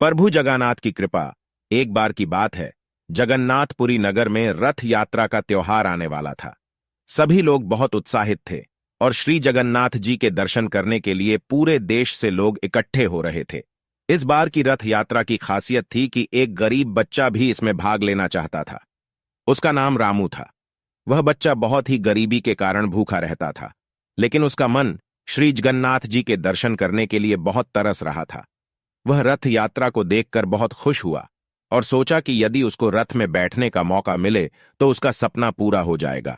प्रभु जगन्नाथ की कृपा। एक बार की बात है, जगन्नाथपुरी नगर में रथ यात्रा का त्योहार आने वाला था। सभी लोग बहुत उत्साहित थे और श्री जगन्नाथ जी के दर्शन करने के लिए पूरे देश से लोग इकट्ठे हो रहे थे। इस बार की रथ यात्रा की खासियत थी कि एक गरीब बच्चा भी इसमें भाग लेना चाहता था। उसका नाम रामू था। वह बच्चा बहुत ही गरीबी के कारण भूखा रहता था, लेकिन उसका मन श्री जगन्नाथ जी के दर्शन करने के लिए बहुत तरस रहा था। वह रथ यात्रा को देखकर बहुत खुश हुआ और सोचा कि यदि उसको रथ में बैठने का मौका मिले तो उसका सपना पूरा हो जाएगा।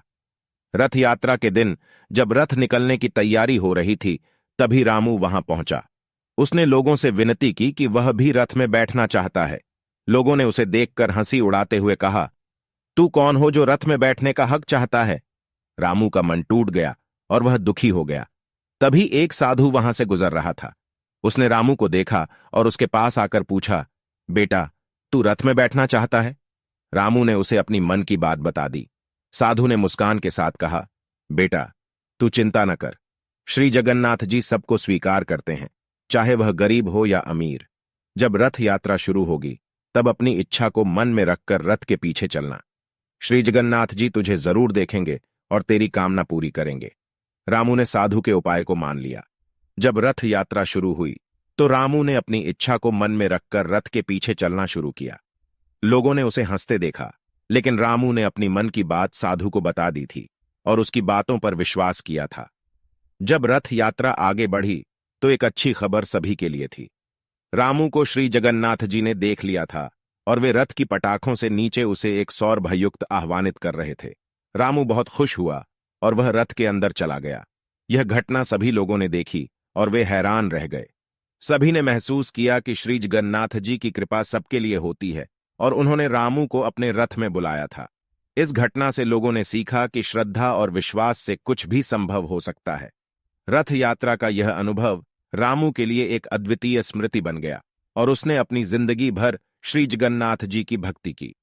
रथ यात्रा के दिन जब रथ निकलने की तैयारी हो रही थी, तभी रामू वहां पहुंचा। उसने लोगों से विनती की कि वह भी रथ में बैठना चाहता है। लोगों ने उसे देखकर हंसी उड़ाते हुए कहा, तू कौन हो जो रथ में बैठने का हक चाहता है? रामू का मन टूट गया और वह दुखी हो गया। तभी एक साधु वहां से गुजर रहा था। उसने रामू को देखा और उसके पास आकर पूछा, बेटा, तू रथ में बैठना चाहता है? रामू ने उसे अपनी मन की बात बता दी। साधु ने मुस्कान के साथ कहा, बेटा, तू चिंता न कर। श्री जगन्नाथ जी सबको स्वीकार करते हैं, चाहे वह गरीब हो या अमीर। जब रथ यात्रा शुरू होगी, तब अपनी इच्छा को मन में रखकर रथ के पीछे चलना। श्री जगन्नाथ जी तुझे जरूर देखेंगे और तेरी कामना पूरी करेंगे। रामू ने साधु के उपाय को मान लिया। जब रथ यात्रा शुरू हुई, तो रामू ने अपनी इच्छा को मन में रखकर रथ के पीछे चलना शुरू किया। लोगों ने उसे हंसते देखा, लेकिन रामू ने अपनी मन की बात साधु को बता दी थी और उसकी बातों पर विश्वास किया था। जब रथ यात्रा आगे बढ़ी, तो एक अच्छी खबर सभी के लिए थी। रामू को श्री जगन्नाथ जी ने देख लिया था और वे रथ की पटाखों से नीचे उसे एक सौरभयुक्त आह्वानित कर रहे थे। रामू बहुत खुश हुआ और वह रथ के अंदर चला गया। यह घटना सभी लोगों ने देखी और वे हैरान रह गए। सभी ने महसूस किया कि श्री जगन्नाथ जी की कृपा सबके लिए होती है और उन्होंने रामू को अपने रथ में बुलाया था। इस घटना से लोगों ने सीखा कि श्रद्धा और विश्वास से कुछ भी संभव हो सकता है। रथ यात्रा का यह अनुभव रामू के लिए एक अद्वितीय स्मृति बन गया और उसने अपनी जिंदगी भर श्री जगन्नाथ जी की भक्ति की।